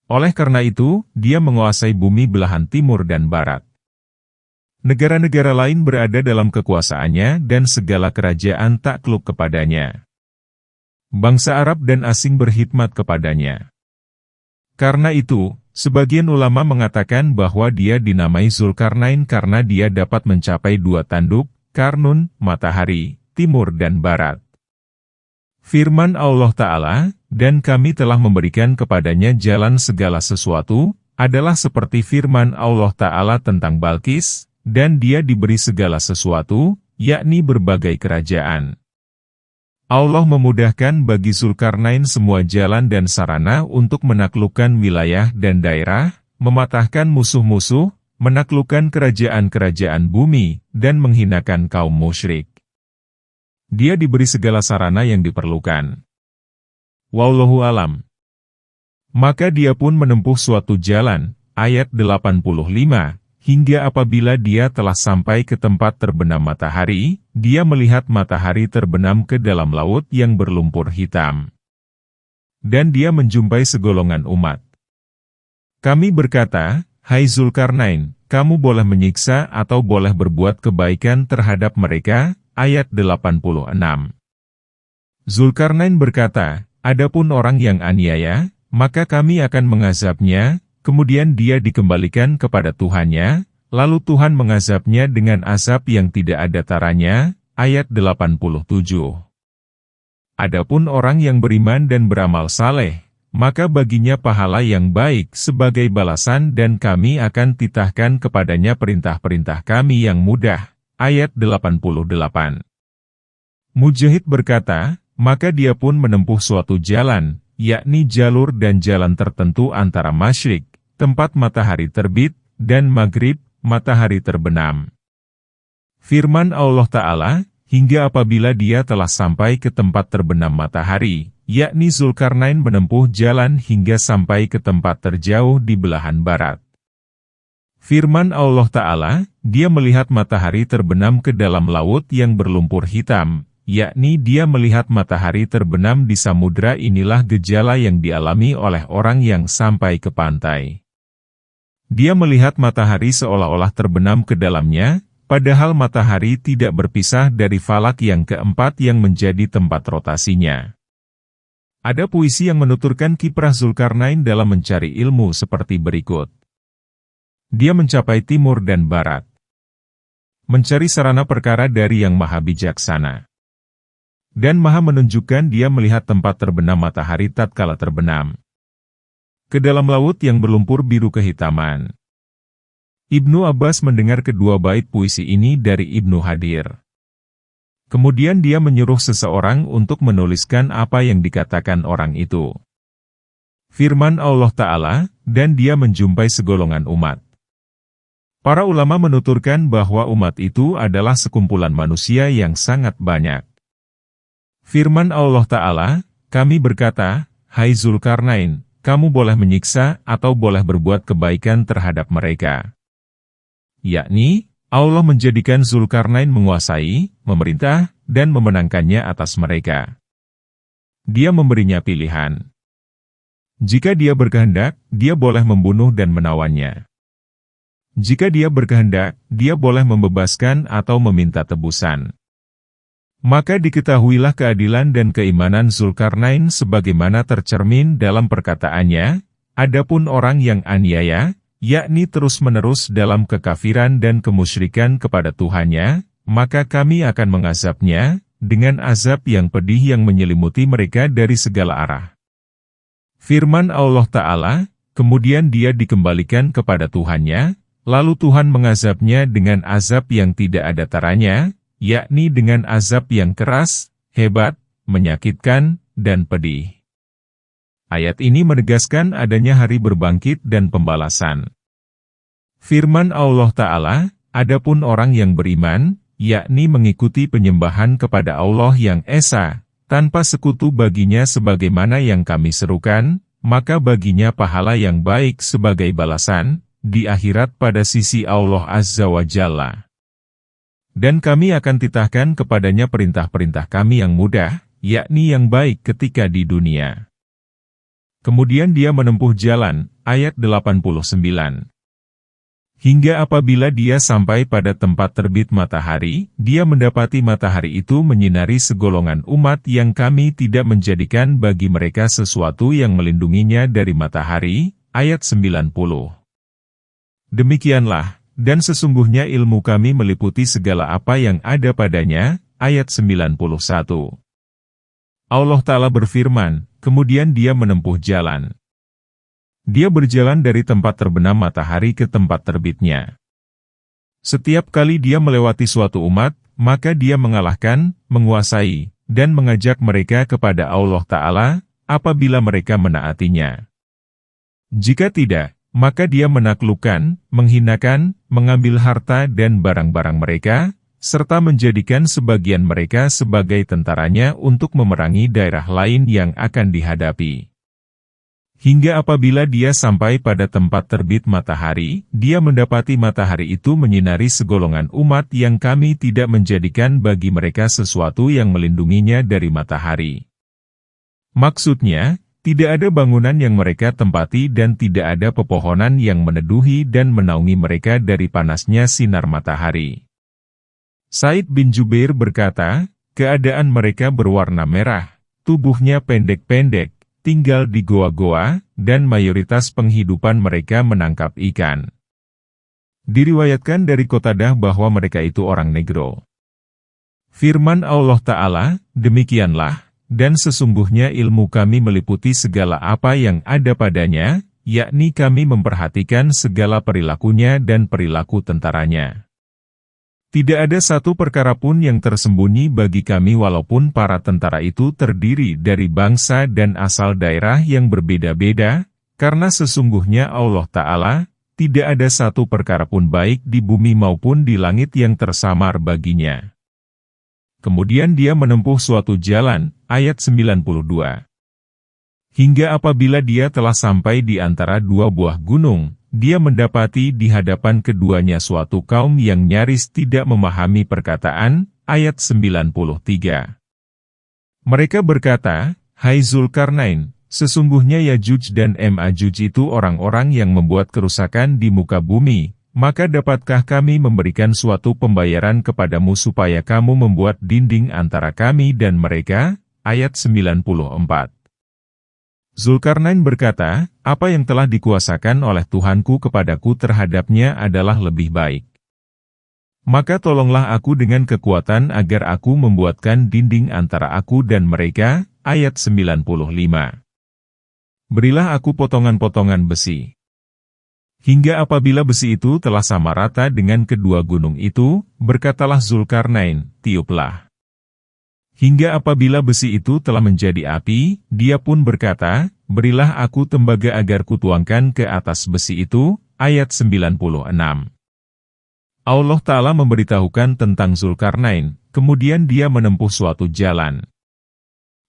Oleh karena itu, dia menguasai bumi belahan timur dan barat. Negara-negara lain berada dalam kekuasaannya dan segala kerajaan takluk kepadanya. Bangsa Arab dan asing berkhidmat kepadanya. Karena itu, sebagian ulama mengatakan bahwa dia dinamai Zulkarnain karena dia dapat mencapai dua tanduk, Karnun, matahari, timur dan barat. Firman Allah Ta'ala, dan kami telah memberikan kepadanya jalan segala sesuatu, adalah seperti firman Allah Ta'ala tentang Balkis, dan dia diberi segala sesuatu, yakni berbagai kerajaan. Allah memudahkan bagi Zulkarnain semua jalan dan sarana untuk menaklukkan wilayah dan daerah, mematahkan musuh-musuh, menaklukkan kerajaan-kerajaan bumi, dan menghinakan kaum musyrik. Dia diberi segala sarana yang diperlukan. Wallahu alam. Maka dia pun menempuh suatu jalan, ayat 85, hingga apabila dia telah sampai ke tempat terbenam matahari, dia melihat matahari terbenam ke dalam laut yang berlumpur hitam. Dan dia menjumpai segolongan umat. Kami berkata, hai Zulkarnain, kamu boleh menyiksa atau boleh berbuat kebaikan terhadap mereka, ayat 86. Zulkarnain berkata, adapun orang yang aniaya, maka kami akan mengazabnya. Kemudian dia dikembalikan kepada Tuhannya, lalu Tuhan mengazabnya dengan azab yang tidak ada taranya, ayat 87. Adapun orang yang beriman dan beramal saleh, maka baginya pahala yang baik sebagai balasan dan kami akan titahkan kepadanya perintah-perintah kami yang mudah, ayat 88. Mujahid berkata, maka dia pun menempuh suatu jalan, yakni jalur dan jalan tertentu antara masyrik, tempat matahari terbit, dan maghrib, matahari terbenam. Firman Allah Ta'ala, hingga apabila dia telah sampai ke tempat terbenam matahari, yakni Zulkarnain menempuh jalan hingga sampai ke tempat terjauh di belahan barat. Firman Allah Ta'ala, dia melihat matahari terbenam ke dalam laut yang berlumpur hitam, yakni dia melihat matahari terbenam di samudra. Inilah gejala yang dialami oleh orang yang sampai ke pantai. Dia melihat matahari seolah-olah terbenam ke dalamnya, padahal matahari tidak berpisah dari falak yang keempat yang menjadi tempat rotasinya. Ada puisi yang menuturkan kiprah Zulkarnain dalam mencari ilmu seperti berikut. Dia mencapai timur dan barat, mencari sarana perkara dari Yang Maha Bijaksana, dan Maha menunjukkan. Dia melihat tempat terbenam matahari tatkala terbenam ke dalam laut yang berlumpur biru kehitaman. Ibnu Abbas mendengar kedua bait puisi ini dari Ibnu Hadir. Kemudian dia menyuruh seseorang untuk menuliskan apa yang dikatakan orang itu. Firman Allah Ta'ala, dan dia menjumpai segolongan umat. Para ulama menuturkan bahwa umat itu adalah sekumpulan manusia yang sangat banyak. Firman Allah Ta'ala, kami berkata, hai Zulkarnain, kamu boleh menyiksa atau boleh berbuat kebaikan terhadap mereka. Yakni, Allah menjadikan Zulkarnain menguasai, memerintah, dan memenangkannya atas mereka. Dia memberinya pilihan. Jika dia berkehendak, dia boleh membunuh dan menawannya. Jika dia berkehendak, dia boleh membebaskan atau meminta tebusan. Maka diketahuilah keadilan dan keimanan Zulkarnain sebagaimana tercermin dalam perkataannya, adapun orang yang aniaya, yakni terus-menerus dalam kekafiran dan kemusyrikan kepada Tuhannya, maka kami akan mengazabnya, dengan azab yang pedih yang menyelimuti mereka dari segala arah. Firman Allah Ta'ala, kemudian dia dikembalikan kepada Tuhannya, lalu Tuhan mengazabnya dengan azab yang tidak ada taranya, yakni dengan azab yang keras, hebat, menyakitkan, dan pedih. Ayat ini menegaskan adanya hari berbangkit dan pembalasan. Firman Allah Ta'ala, adapun orang yang beriman, yakni mengikuti penyembahan kepada Allah yang Esa, tanpa sekutu baginya sebagaimana yang kami serukan, maka baginya pahala yang baik sebagai balasan, di akhirat pada sisi Allah Azza wa Jalla. Dan kami akan titahkan kepadanya perintah-perintah kami yang mudah, yakni yang baik ketika di dunia. Kemudian dia menempuh jalan, ayat 89. Hingga apabila dia sampai pada tempat terbit matahari, dia mendapati matahari itu menyinari segolongan umat yang kami tidak menjadikan bagi mereka sesuatu yang melindunginya dari matahari, ayat 90. Demikianlah, dan sesungguhnya ilmu kami meliputi segala apa yang ada padanya, ayat 91. Allah Ta'ala berfirman, kemudian dia menempuh jalan. Dia berjalan dari tempat terbenam matahari ke tempat terbitnya. Setiap kali dia melewati suatu umat, maka dia mengalahkan, menguasai, dan mengajak mereka kepada Allah Ta'ala, apabila mereka menaatinya. Jika tidak, maka dia menaklukkan, menghinakan, mengambil harta dan barang-barang mereka, serta menjadikan sebagian mereka sebagai tentaranya untuk memerangi daerah lain yang akan dihadapi. Hingga apabila dia sampai pada tempat terbit matahari, dia mendapati matahari itu menyinari segolongan umat yang kami tidak menjadikan bagi mereka sesuatu yang melindunginya dari matahari. Maksudnya, tidak ada bangunan yang mereka tempati dan tidak ada pepohonan yang meneduhi dan menaungi mereka dari panasnya sinar matahari. Said bin Jubair berkata, keadaan mereka berwarna merah, tubuhnya pendek-pendek, tinggal di goa-goa, dan mayoritas penghidupan mereka menangkap ikan. Diriwayatkan dari Qatadah bahwa mereka itu orang negro. Firman Allah Ta'ala, demikianlah, dan sesungguhnya ilmu kami meliputi segala apa yang ada padanya, yakni kami memperhatikan segala perilakunya dan perilaku tentaranya. Tidak ada satu perkara pun yang tersembunyi bagi kami walaupun para tentara itu terdiri dari bangsa dan asal daerah yang berbeda-beda, karena sesungguhnya Allah Ta'ala, tidak ada satu perkara pun baik di bumi maupun di langit yang tersamar baginya. Kemudian dia menempuh suatu jalan, ayat 92. Hingga apabila dia telah sampai di antara dua buah gunung, dia mendapati di hadapan keduanya suatu kaum yang nyaris tidak memahami perkataan, ayat 93. Mereka berkata, "Hai Zulkarnain, sesungguhnya Yajuj dan Majuj itu orang-orang yang membuat kerusakan di muka bumi, maka dapatkah kami memberikan suatu pembayaran kepadamu supaya kamu membuat dinding antara kami dan mereka?" Ayat 94. Zulkarnain berkata, "Apa yang telah dikuasakan oleh Tuhanku kepadaku terhadapnya adalah lebih baik. Maka tolonglah aku dengan kekuatan agar aku membuatkan dinding antara aku dan mereka." Ayat 95. "Berilah aku potongan-potongan besi. Hingga apabila besi itu telah sama rata dengan kedua gunung itu, berkatalah Zulkarnain, tiuplah. Hingga apabila besi itu telah menjadi api, dia pun berkata, berilah aku tembaga agar kutuangkan ke atas besi itu." Ayat 96. Allah Ta'ala memberitahukan tentang Zulkarnain, kemudian dia menempuh suatu jalan.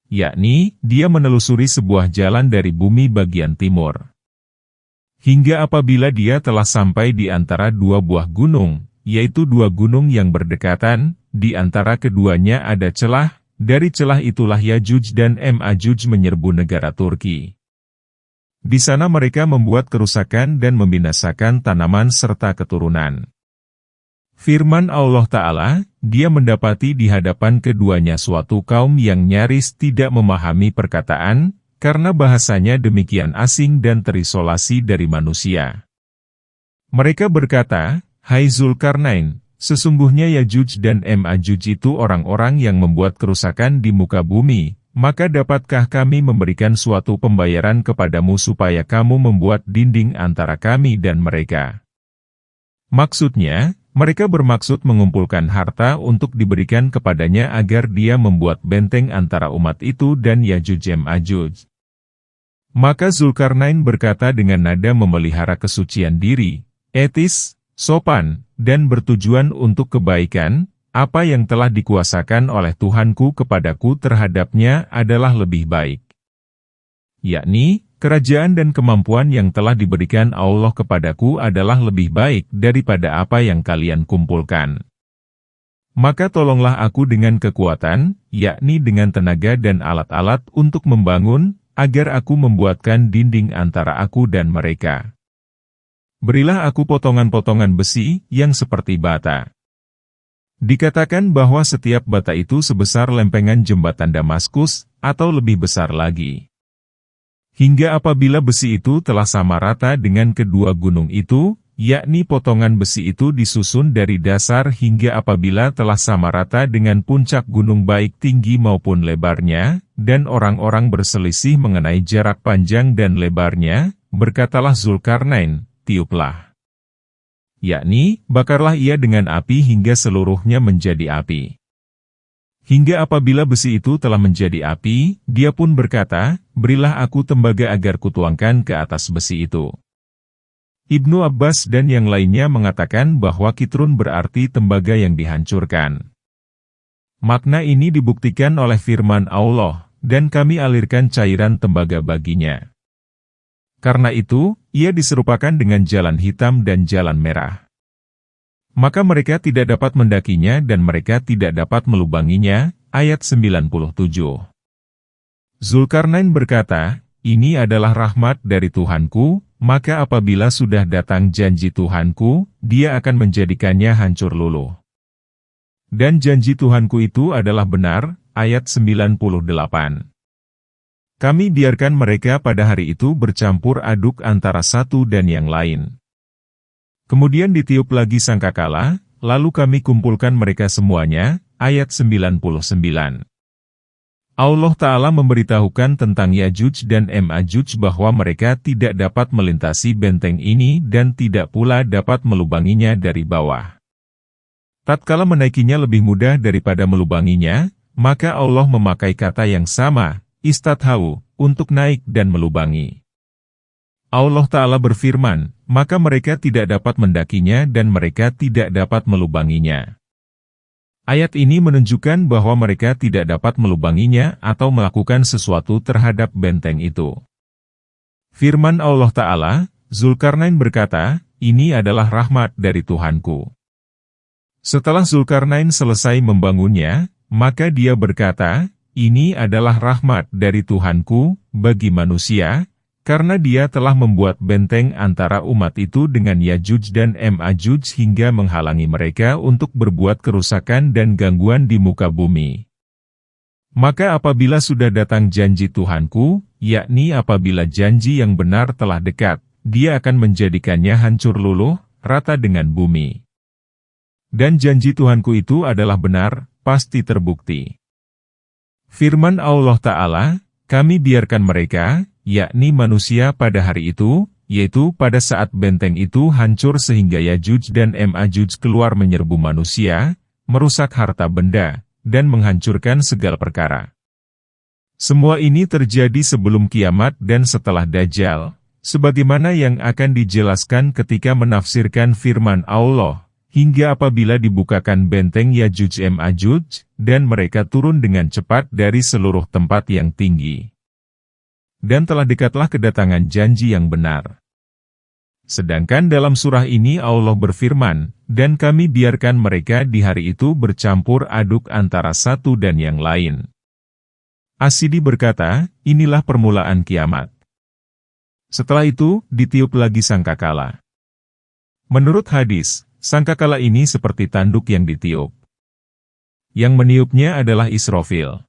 Yakni, dia menelusuri sebuah jalan dari bumi bagian timur. Hingga apabila dia telah sampai di antara dua buah gunung, yaitu dua gunung yang berdekatan, di antara keduanya ada celah, dari celah itulah Yajuj dan Majuj menyerbu negara Turki. Di sana mereka membuat kerusakan dan membinasakan tanaman serta keturunan. Firman Allah Ta'ala, dia mendapati di hadapan keduanya suatu kaum yang nyaris tidak memahami perkataan, karena bahasanya demikian asing dan terisolasi dari manusia. Mereka berkata, "Hai Zulkarnain, sesungguhnya Yajuj dan Majuj itu orang-orang yang membuat kerusakan di muka bumi, maka dapatkah kami memberikan suatu pembayaran kepadamu supaya kamu membuat dinding antara kami dan mereka?" Maksudnya, mereka bermaksud mengumpulkan harta untuk diberikan kepadanya agar dia membuat benteng antara umat itu dan Yajuj Majuj. Maka Zulkarnain berkata dengan nada memelihara kesucian diri, etis, sopan, dan bertujuan untuk kebaikan, "Apa yang telah dikuasakan oleh Tuhanku kepadaku terhadapnya adalah lebih baik." Yakni, kerajaan dan kemampuan yang telah diberikan Allah kepadaku adalah lebih baik daripada apa yang kalian kumpulkan. Maka tolonglah aku dengan kekuatan, yakni dengan tenaga dan alat-alat untuk membangun, agar aku membuatkan dinding antara aku dan mereka. Berilah aku potongan-potongan besi yang seperti bata. Dikatakan bahwa setiap bata itu sebesar lempengan jembatan Damaskus, atau lebih besar lagi. Hingga apabila besi itu telah sama rata dengan kedua gunung itu, yakni potongan besi itu disusun dari dasar hingga apabila telah sama rata dengan puncak gunung baik tinggi maupun lebarnya, dan orang-orang berselisih mengenai jarak panjang dan lebarnya, berkatalah Zulkarnain, tiuplah. Yakni, bakarlah ia dengan api hingga seluruhnya menjadi api. Hingga apabila besi itu telah menjadi api, dia pun berkata, berilah aku tembaga agar kutuangkan ke atas besi itu. Ibnu Abbas dan yang lainnya mengatakan bahwa kitrun berarti tembaga yang dihancurkan. Makna ini dibuktikan oleh firman Allah, dan kami alirkan cairan tembaga baginya. Karena itu, ia diserupakan dengan jalan hitam dan jalan merah. Maka mereka tidak dapat mendakinya dan mereka tidak dapat melubanginya. Ayat 97. Zulkarnain berkata, ini adalah rahmat dari Tuhanku, maka apabila sudah datang janji Tuhanku, dia akan menjadikannya hancur luluh. Dan janji Tuhanku itu adalah benar. Ayat 98. Kami biarkan mereka pada hari itu bercampur aduk antara satu dan yang lain. Kemudian ditiup lagi sangkakala, lalu kami kumpulkan mereka semuanya. Ayat 99. Allah Ta'ala memberitahukan tentang Yajuj dan Majuj bahwa mereka tidak dapat melintasi benteng ini dan tidak pula dapat melubanginya dari bawah. Tatkala menaikinya lebih mudah daripada melubanginya, maka Allah memakai kata yang sama, istathau, untuk naik dan melubangi. Allah Ta'ala berfirman, maka mereka tidak dapat mendakinya dan mereka tidak dapat melubanginya. Ayat ini menunjukkan bahwa mereka tidak dapat melubanginya atau melakukan sesuatu terhadap benteng itu. Firman Allah Ta'ala, Zulkarnain berkata, "Ini adalah rahmat dari Tuhanku." Setelah Zulkarnain selesai membangunnya, maka dia berkata, "Ini adalah rahmat dari Tuhanku bagi manusia, karena dia telah membuat benteng antara umat itu dengan Yajuj dan Majuj hingga menghalangi mereka untuk berbuat kerusakan dan gangguan di muka bumi. Maka apabila sudah datang janji Tuhanku, yakni apabila janji yang benar telah dekat, dia akan menjadikannya hancur luluh, rata dengan bumi. Dan janji Tuhanku itu adalah benar, pasti terbukti." Firman Allah Ta'ala, "Kami biarkan mereka, yakni manusia pada hari itu, yaitu pada saat benteng itu hancur sehingga Yajuj dan Majuj keluar menyerbu manusia, merusak harta benda, dan menghancurkan segala perkara. Semua ini terjadi sebelum kiamat dan setelah Dajjal, sebagaimana yang akan dijelaskan ketika menafsirkan firman Allah, hingga apabila dibukakan benteng Yajuj Majuj, dan mereka turun dengan cepat dari seluruh tempat yang tinggi. Dan telah dekatlah kedatangan janji yang benar." Sedangkan dalam surah ini Allah berfirman, "Dan kami biarkan mereka di hari itu bercampur aduk antara satu dan yang lain." As-Sidi berkata, "Inilah permulaan kiamat. Setelah itu, ditiup lagi sangkakala." Menurut hadis, sangkakala ini seperti tanduk yang ditiup. Yang meniupnya adalah Israfil.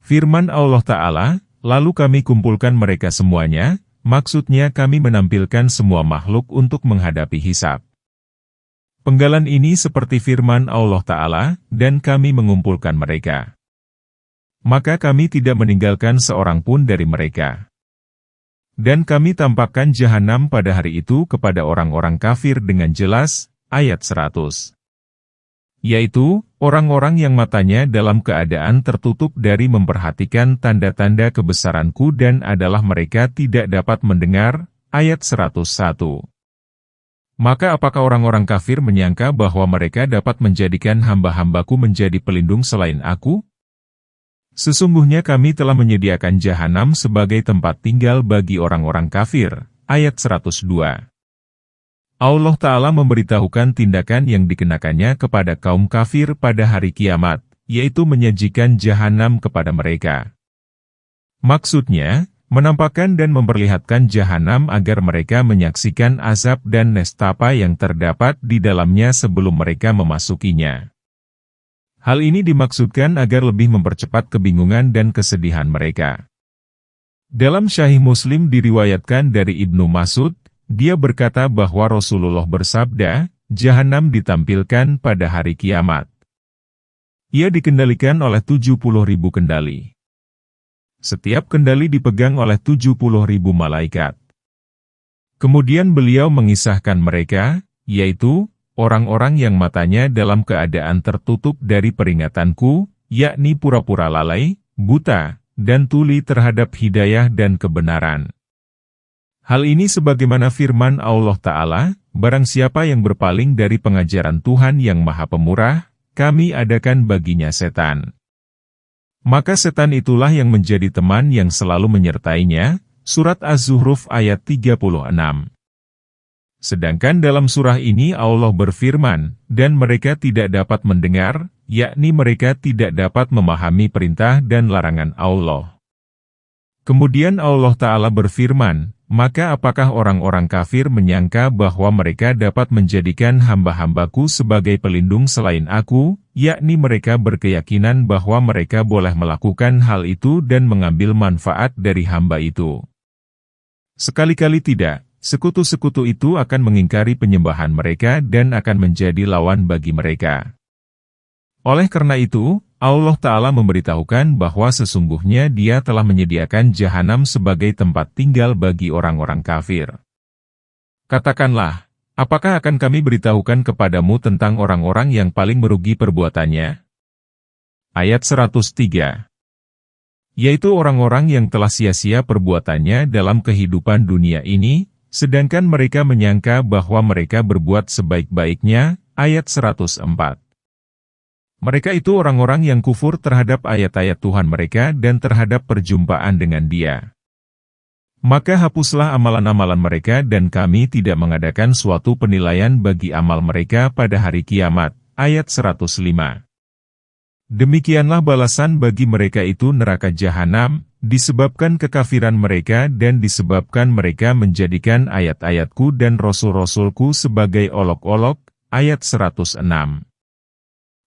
Firman Allah Ta'ala, "Lalu kami kumpulkan mereka semuanya," maksudnya kami menampilkan semua makhluk untuk menghadapi hisab. Penggalan ini seperti firman Allah Ta'ala, "Dan kami mengumpulkan mereka. Maka kami tidak meninggalkan seorang pun dari mereka. Dan kami tampakkan jahanam pada hari itu kepada orang-orang kafir dengan jelas," ayat 100. Yaitu, orang-orang yang matanya dalam keadaan tertutup dari memperhatikan tanda-tanda kebesaranku dan adalah mereka tidak dapat mendengar, ayat 101. Maka apakah orang-orang kafir menyangka bahwa mereka dapat menjadikan hamba-hambaku menjadi pelindung selain aku? Sesungguhnya kami telah menyediakan jahanam sebagai tempat tinggal bagi orang-orang kafir, ayat 102. Allah Ta'ala memberitahukan tindakan yang dikenakannya kepada kaum kafir pada hari kiamat, yaitu menyajikan jahanam kepada mereka. Maksudnya, menampakkan dan memperlihatkan jahanam agar mereka menyaksikan azab dan nestapa yang terdapat di dalamnya sebelum mereka memasukinya. Hal ini dimaksudkan agar lebih mempercepat kebingungan dan kesedihan mereka. Dalam Sahih Muslim diriwayatkan dari Ibnu Mas'ud, dia berkata bahwa Rasulullah bersabda, "Jahanam ditampilkan pada hari kiamat. Ia dikendalikan oleh 70.000 kendali. Setiap kendali dipegang oleh 70.000 malaikat." Kemudian beliau mengisahkan mereka, yaitu, orang-orang yang matanya dalam keadaan tertutup dari peringatanku, yakni pura-pura lalai, buta, dan tuli terhadap hidayah dan kebenaran. Hal ini sebagaimana firman Allah Ta'ala, "Barang siapa yang berpaling dari pengajaran Tuhan yang Maha Pemurah, kami adakan baginya setan. Maka setan itulah yang menjadi teman yang selalu menyertainya." Surat Az-Zuhruf ayat 36. Sedangkan dalam surah ini Allah berfirman, "Dan mereka tidak dapat mendengar," yakni mereka tidak dapat memahami perintah dan larangan Allah. Kemudian Allah Ta'ala berfirman, "Maka apakah orang-orang kafir menyangka bahwa mereka dapat menjadikan hamba-hambaku sebagai pelindung selain aku, yakni mereka berkeyakinan bahwa mereka boleh melakukan hal itu dan mengambil manfaat dari hamba itu? Sekali-kali tidak, sekutu-sekutu itu akan mengingkari penyembahan mereka dan akan menjadi lawan bagi mereka." Oleh karena itu, Allah Ta'ala memberitahukan bahwa sesungguhnya Dia telah menyediakan jahanam sebagai tempat tinggal bagi orang-orang kafir. Katakanlah, apakah akan kami beritahukan kepadamu tentang orang-orang yang paling merugi perbuatannya? Ayat 103. Yaitu orang-orang yang telah sia-sia perbuatannya dalam kehidupan dunia ini, sedangkan mereka menyangka bahwa mereka berbuat sebaik-baiknya, ayat 104. Mereka itu orang-orang yang kufur terhadap ayat-ayat Tuhan mereka dan terhadap perjumpaan dengan Dia. Maka hapuslah amalan-amalan mereka dan kami tidak mengadakan suatu penilaian bagi amal mereka pada hari kiamat. Ayat 105. Demikianlah balasan bagi mereka itu neraka jahanam, disebabkan kekafiran mereka dan disebabkan mereka menjadikan ayat-ayatku dan rasul-rasulku sebagai olok-olok. Ayat 106.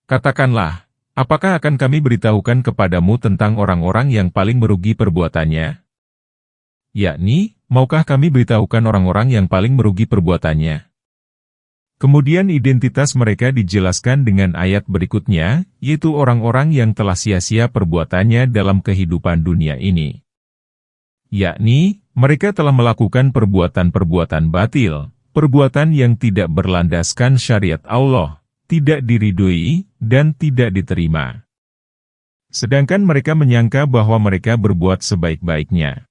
Katakanlah, apakah akan kami beritahukan kepadamu tentang orang-orang yang paling merugi perbuatannya? Yakni, maukah kami beritahukan orang-orang yang paling merugi perbuatannya? Kemudian identitas mereka dijelaskan dengan ayat berikutnya, yaitu orang-orang yang telah sia-sia perbuatannya dalam kehidupan dunia ini. Yakni, mereka telah melakukan perbuatan-perbuatan batil, perbuatan yang tidak berlandaskan syariat Allah, tidak diridhoi, dan tidak diterima. Sedangkan mereka menyangka bahwa mereka berbuat sebaik-baiknya.